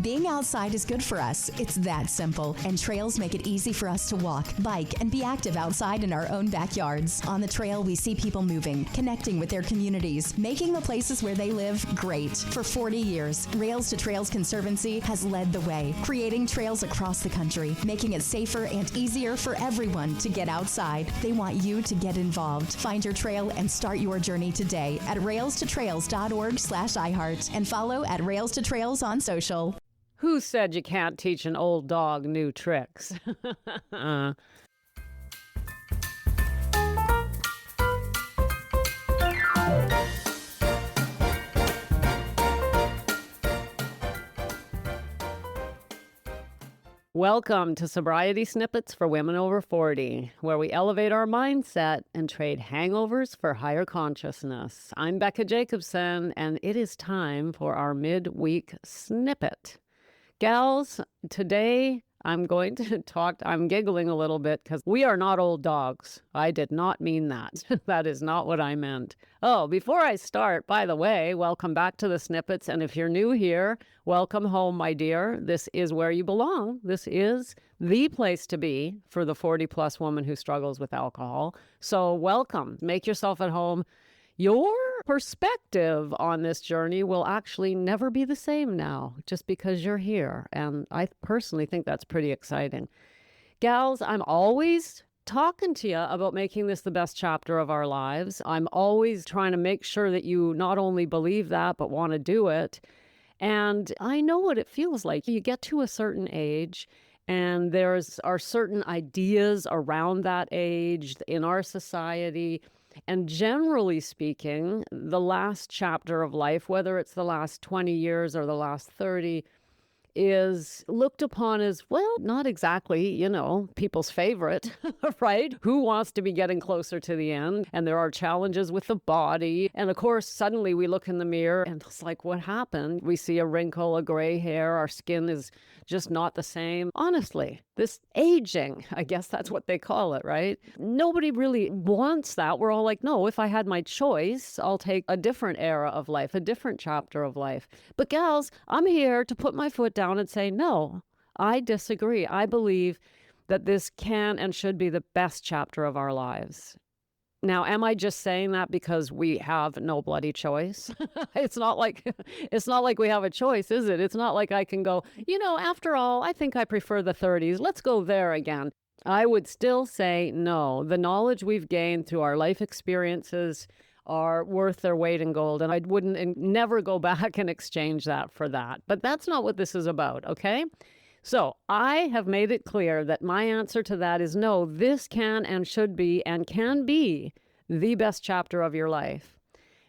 Being outside is good for us. It's that simple. And trails make it easy for us to walk, bike, and be active outside in our own backyards. On the trail, we see people moving, connecting with their communities, making the places where they live great. For 40 years, Rails to Trails Conservancy has led the way, creating trails across the country, making it safer and easier for everyone to get outside. They want you to get involved. Find your trail and start your journey today at railstotrails.org/iHeart and follow at Rails to Trails on social. Who said you can't teach an old dog new tricks? Welcome to Sobriety Snippets for Women Over 40, where we elevate our mindset and trade hangovers for higher consciousness. I'm Becca Jacobson, and it is time for our midweek snippet. Gals, today I'm going to I'm giggling a little bit because we are not old dogs. I did not mean that. That is not what I meant. Oh, before I start, by the way, welcome back to the snippets. And if you're new here, welcome home, my dear. This is where you belong. This is the place to be for the 40-plus woman who struggles with alcohol. So welcome. Make yourself at home. Your perspective on this journey will actually never be the same now, just because you're here. And I personally think that's pretty exciting. Gals, I'm always talking to you about making this the best chapter of our lives. I'm always trying to make sure that you not only believe that, but want to do it. And I know what it feels like. You get to a certain age, and there are certain ideas around that age in our society. And generally speaking, the last chapter of life, whether it's the last 20 years or the last 30, is looked upon as, well, not exactly, people's favorite, right? Who wants to be getting closer to the end? And there are challenges with the body. And of course, suddenly we look in the mirror and it's like, what happened? We see a wrinkle, a gray hair, our skin is just not the same. Honestly, this aging, I guess that's what they call it, right? Nobody really wants that. We're all like, no, if I had my choice, I'll take a different era of life, a different chapter of life. But gals, I'm here to put my foot down and say, no, I disagree. I believe that this can and should be the best chapter of our lives. Now, am I just saying that because we have no bloody choice? It's not like we have a choice, is it? It's not like I can go, after all, I think I prefer the 30s. Let's go there again. I would still say no. The knowledge we've gained through our life experiences are worth their weight in gold. And I wouldn't never go back and exchange that for that. But that's not what this is about, okay? So I have made it clear that my answer to that is no, this can and should be and can be the best chapter of your life.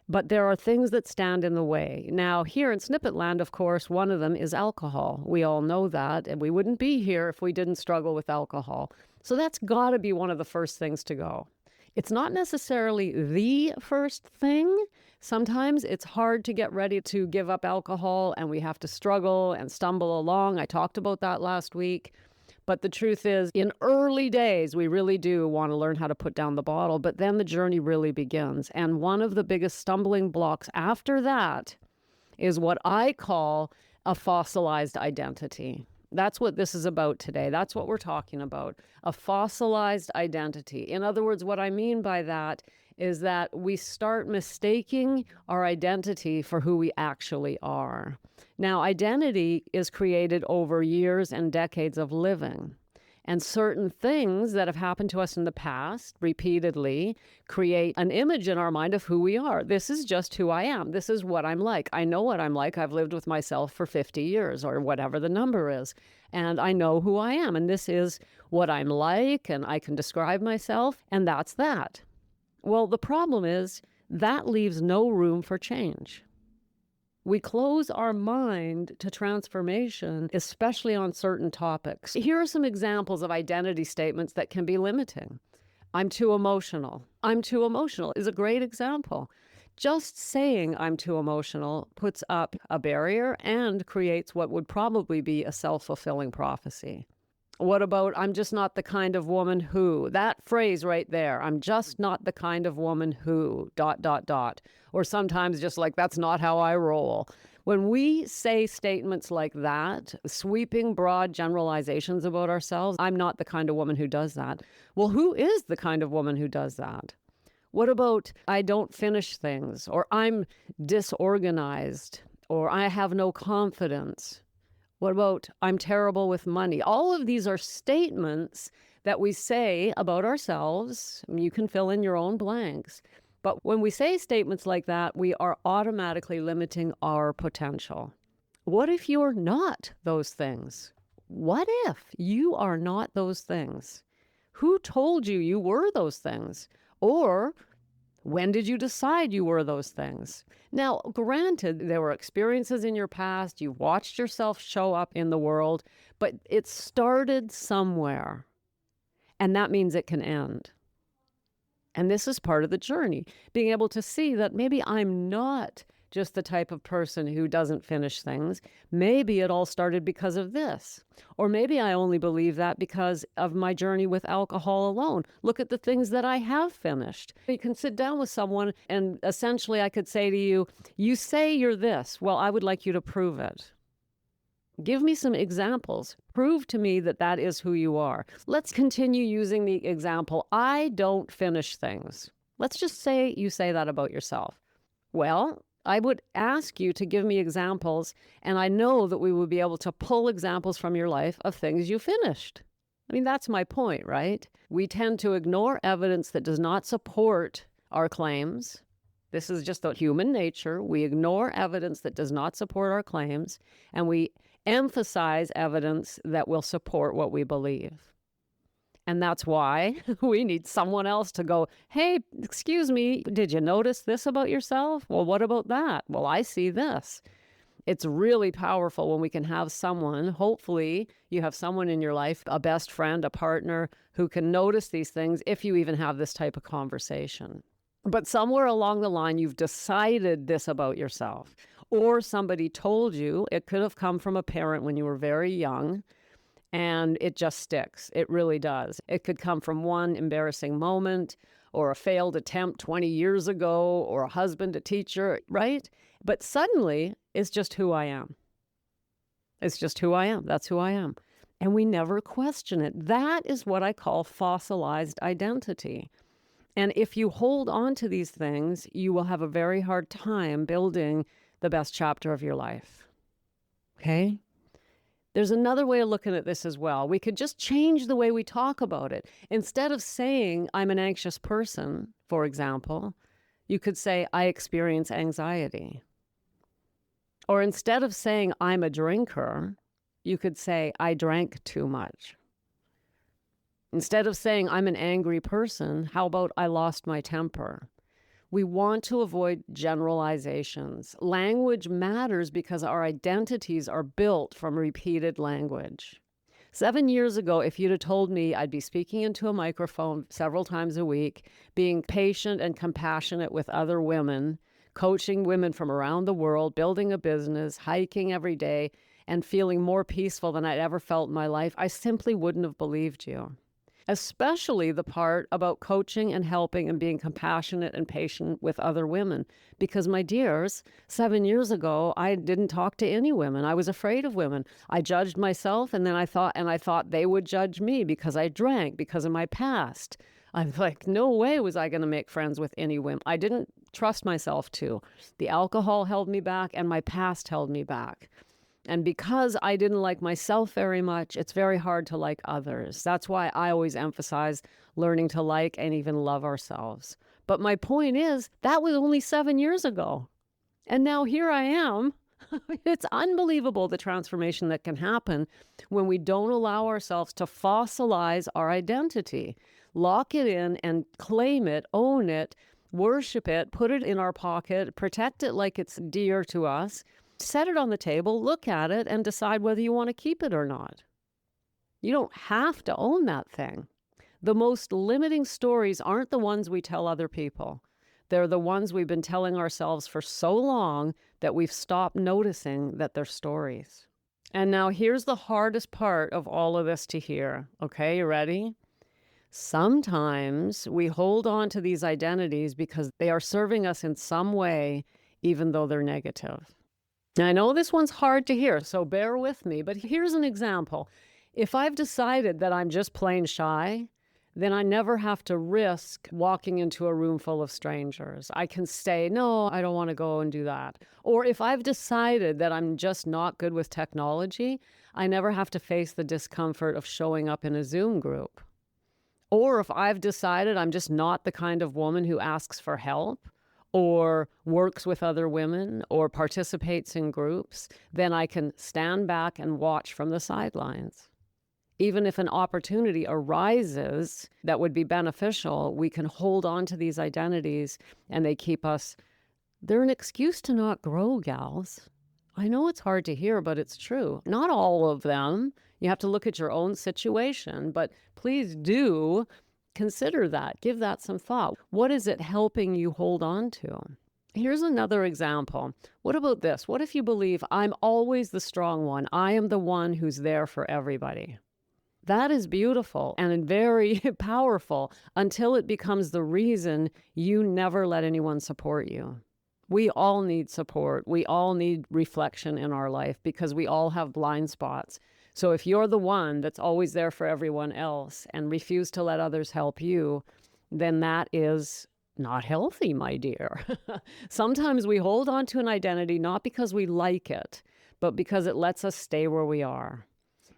But there are things that stand in the way. Now, here in Snippet Land, of course, one of them is alcohol. We all know that, and we wouldn't be here if we didn't struggle with alcohol. So that's got to be one of the first things to go. It's not necessarily the first thing. Sometimes it's hard to get ready to give up alcohol and we have to struggle and stumble along. I talked about that last week. But the truth is, in early days, we really do want to learn how to put down the bottle, but then the journey really begins. And one of the biggest stumbling blocks after that is what I call a fossilized identity. That's what this is about today. That's what we're talking about, a fossilized identity. In other words, what I mean by that is that we start mistaking our identity for who we actually are. Now, identity is created over years and decades of living. And certain things that have happened to us in the past repeatedly create an image in our mind of who we are. This is just who I am. This is what I'm like. I know what I'm like. I've lived with myself for 50 years or whatever the number is. And I know who I am. And this is what I'm like. And I can describe myself. And that's that. Well, the problem is that leaves no room for change. We close our mind to transformation, especially on certain topics. Here are some examples of identity statements that can be limiting. I'm too emotional. I'm too emotional is a great example. Just saying I'm too emotional puts up a barrier and creates what would probably be a self-fulfilling prophecy. What about, I'm just not the kind of woman who, that phrase right there, I'm just not the kind of woman who, ... Or sometimes just like, that's not how I roll. When we say statements like that, sweeping broad generalizations about ourselves, I'm not the kind of woman who does that. Well, who is the kind of woman who does that? What about I don't finish things, or I'm disorganized, or I have no confidence? What about I'm terrible with money? All of these are statements that we say about ourselves. You can fill in your own blanks. But when we say statements like that, we are automatically limiting our potential. What if you're not those things? What if you are not those things? Who told you you were those things? Or when did you decide you were those things? Now, granted, there were experiences in your past. You watched yourself show up in the world, but it started somewhere. And that means it can end. And this is part of the journey, being able to see that maybe I'm not just the type of person who doesn't finish things. Maybe it all started because of this. Or maybe I only believe that because of my journey with alcohol alone. Look at the things that I have finished. You can sit down with someone and essentially I could say to you, you say you're this. Well, I would like you to prove it. Give me some examples. Prove to me that that is who you are. Let's continue using the example, I don't finish things. Let's just say you say that about yourself. Well, I would ask you to give me examples, and I know that we would be able to pull examples from your life of things you finished. I mean, that's my point, right? We tend to ignore evidence that does not support our claims. This is just the human nature. We ignore evidence that does not support our claims, and we emphasize evidence that will support what we believe. And that's why we need someone else to go, hey, excuse me, did you notice this about yourself? Well, what about that? Well, I see this. It's really powerful when we can have someone, hopefully you have someone in your life, a best friend, a partner, who can notice these things if you even have this type of conversation. But somewhere along the line, you've decided this about yourself, or somebody told you. It could have come from a parent when you were very young, and it just sticks. It really does. It could come from one embarrassing moment or a failed attempt 20 years ago or a husband, a teacher, right? But suddenly, it's just who I am. It's just who I am. That's who I am. And we never question it. That is what I call fossilized identity. And if you hold on to these things, you will have a very hard time building the best chapter of your life. Okay? There's another way of looking at this as well. We could just change the way we talk about it. Instead of saying, I'm an anxious person, for example, you could say, I experience anxiety. Or instead of saying, I'm a drinker, you could say, I drank too much. Instead of saying, I'm an angry person, how about I lost my temper? We want to avoid generalizations. Language matters because our identities are built from repeated language. 7 years ago, if you'd have told me I'd be speaking into a microphone several times a week, being patient and compassionate with other women, coaching women from around the world, building a business, hiking every day, and feeling more peaceful than I'd ever felt in my life, I simply wouldn't have believed you. Especially the part about coaching and helping and being compassionate and patient with other women. Because, my dears, 7 years ago, I didn't talk to any women. I was afraid of women. I judged myself, and then I thought they would judge me because I drank, because of my past. I'm like, no way was I going to make friends with any women. I didn't trust myself to. The alcohol held me back, and my past held me back. And because I didn't like myself very much, it's very hard to like others. That's why I always emphasize learning to like and even love ourselves. But my point is, that was only 7 years ago. And now here I am. It's unbelievable the transformation that can happen when we don't allow ourselves to fossilize our identity. Lock it in and claim it, own it, worship it, put it in our pocket, protect it like it's dear to us. Set it on the table, look at it, and decide whether you want to keep it or not. You don't have to own that thing. The most limiting stories aren't the ones we tell other people. They're the ones we've been telling ourselves for so long that we've stopped noticing that they're stories. And now here's the hardest part of all of this to hear. Okay, you ready? Sometimes we hold on to these identities because they are serving us in some way, even though they're negative. Now, I know this one's hard to hear, so bear with me, but here's an example. If I've decided that I'm just plain shy, then I never have to risk walking into a room full of strangers. I can say, no, I don't want to go and do that. Or if I've decided that I'm just not good with technology, I never have to face the discomfort of showing up in a Zoom group. Or if I've decided I'm just not the kind of woman who asks for help or works with other women or participates in groups, then I can stand back and watch from the sidelines. Even if an opportunity arises that would be beneficial, we can hold on to these identities and they keep us. They're an excuse to not grow, gals. I know it's hard to hear, but it's true. Not all of them. You have to look at your own situation, but please do consider that. Give that some thought. What is it helping you hold on to? Here's another example. What about this? What if you believe I'm always the strong one? I am the one who's there for everybody. That is beautiful and very powerful until it becomes the reason you never let anyone support you. We all need support. We all need reflection in our life because we all have blind spots. So if you're the one that's always there for everyone else and refuse to let others help you, then that is not healthy, my dear. Sometimes we hold on to an identity not because we like it, but because it lets us stay where we are.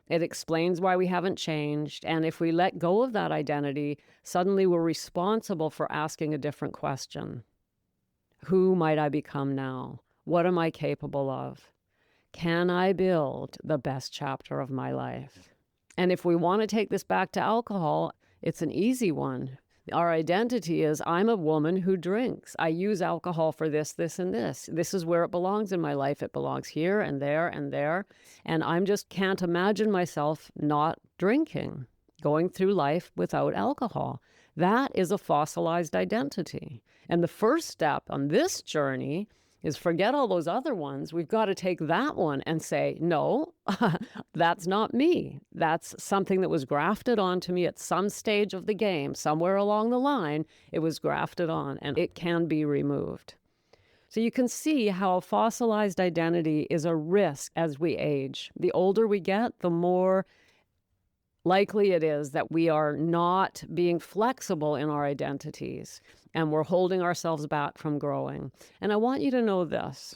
It explains why we haven't changed. And if we let go of that identity, suddenly we're responsible for asking a different question. Who might I become now? What am I capable of? Can I build the best chapter of my life? And if we want to take this back to alcohol, it's an easy one. Our identity is, I'm a woman who drinks. I use alcohol for this, this, and this. This is where it belongs in my life. It belongs here and there and there. And I just can't imagine myself not drinking, going through life without alcohol. That is a fossilized identity. And the first step on this journey is forget all those other ones. We've got to take that one and say, no, that's not me. That's something that was grafted onto me at some stage of the game. Somewhere along the line, it was grafted on and it can be removed. So you can see how a fossilized identity is a risk as we age. The older we get, the more likely it is that we are not being flexible in our identities and we're holding ourselves back from growing. And I want you to know this.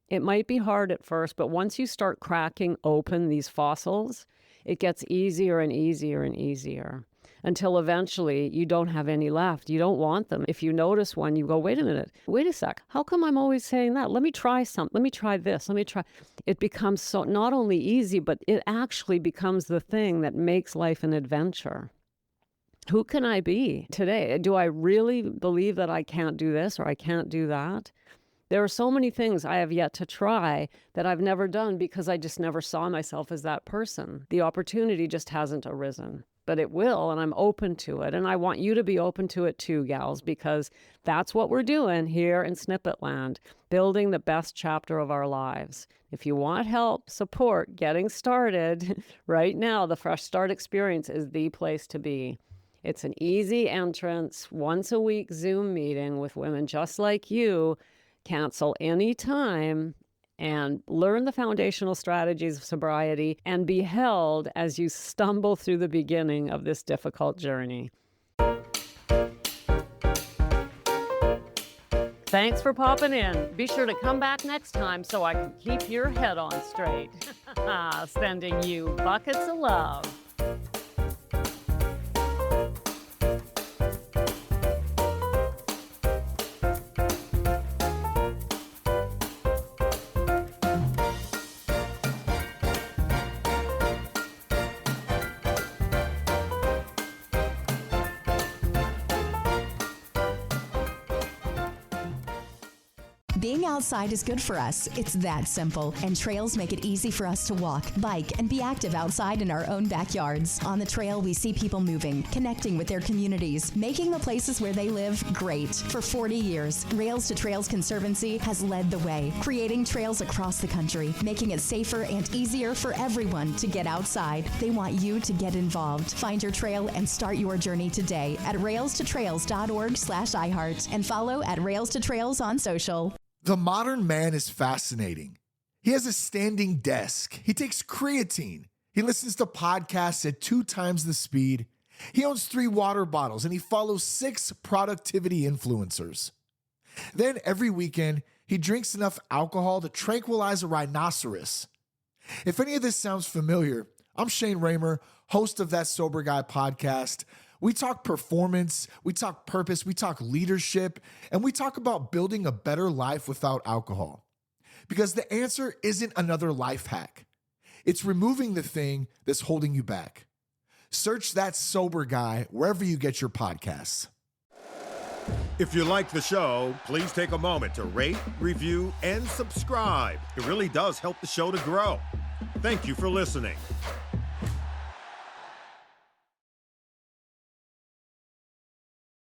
It might be hard at first, but once you start cracking open these fossils, it gets easier and easier and easier until eventually you don't have any left. You don't want them. If you notice one, you go, wait a minute, wait a sec. How come I'm always saying that? Let me try something. Let me try this. Let me try. It becomes so not only easy, but it actually becomes the thing that makes life an adventure. Who can I be today? Do I really believe that I can't do this or I can't do that? There are so many things I have yet to try that I've never done because I just never saw myself as that person. The opportunity just hasn't arisen, but it will, and I'm open to it. And I want you to be open to it too, gals, because that's what we're doing here in Snippet Land, building the best chapter of our lives. If you want help, support, getting started, right now, the Fresh Start Experience is the place to be. It's an easy entrance, once a week Zoom meeting with women just like you. Cancel any time and learn the foundational strategies of sobriety and be held as you stumble through the beginning of this difficult journey. Thanks for popping in. Be sure to come back next time so I can keep your head on straight. Sending you buckets of love. Being outside is good for us. It's that simple. And trails make it easy for us to walk, bike, and be active outside in our own backyards. On the trail, we see people moving, connecting with their communities, making the places where they live great. For 40 years, Rails to Trails Conservancy has led the way, creating trails across the country, making it safer and easier for everyone to get outside. They want you to get involved. Find your trail and start your journey today at railstotrails.org/iHeart and follow at Rails to Trails on social. The modern man is fascinating. He has a standing desk. He takes creatine. He listens to podcasts at 2 times the speed. He owns 3 water bottles, and he follows 6 productivity influencers. Then every weekend, he drinks enough alcohol to tranquilize a rhinoceros. If any of this sounds familiar, I'm Shane Raymer, host of That Sober Guy podcast. We talk performance, we talk purpose, we talk leadership, and we talk about building a better life without alcohol. Because the answer isn't another life hack. It's removing the thing that's holding you back. Search That Sober Guy wherever you get your podcasts. If you like the show, please take a moment to rate, review, and subscribe. It really does help the show to grow. Thank you for listening.